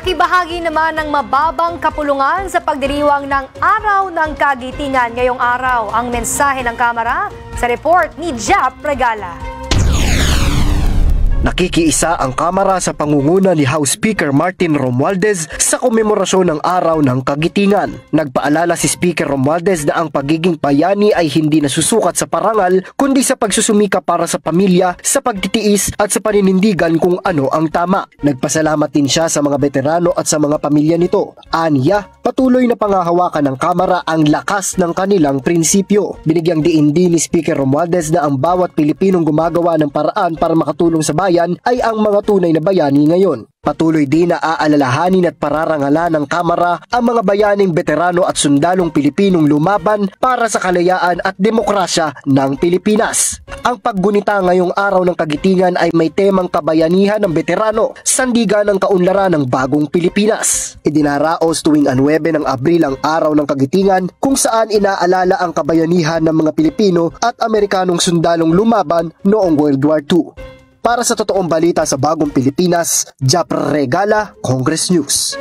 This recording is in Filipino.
Nakibahagi naman ng mababang kapulungan sa pagdiriwang ng Araw ng Kagitingan ngayong araw. Ang mensahe ng Kamara sa report ni Jap Regala. Nakikiisa ang Kamara sa pangunguna ni House Speaker Martin Romualdez sa komemorasyon ng Araw ng Kagitingan. Nagpaalala si Speaker Romualdez na ang pagiging bayani ay hindi nasusukat sa parangal kundi sa pagsusumika para sa pamilya, sa pagtitiis at sa paninindigan kung ano ang tama. Nagpasalamat din siya sa mga veterano at sa mga pamilya nito. Aniya, patuloy na pangahawakan ng Kamara ang lakas ng kanilang prinsipyo. Binigyang diin din ni Speaker Romualdez na ang bawat Pilipinong gumagawa ng paraan para makatulong sa bayan ay ang mga tunay na bayani ngayon. Patuloy din na aalalahanin at pararangalan ng Kamara ang mga bayaning veterano at sundalong Pilipinong lumaban para sa kalayaan at demokrasya ng Pilipinas. Ang paggunita ngayong Araw ng Kagitingan ay may temang kabayanihan ng veterano, sandigan ng kaunlaran ng bagong Pilipinas. Idinaraos tuwing 9 ng Abril ang Araw ng Kagitingan kung saan inaalala ang kabayanihan ng mga Pilipino at Amerikanong sundalong lumaban noong World War II. Para sa totoong balita sa bagong Pilipinas, Jap Regala, Congress News.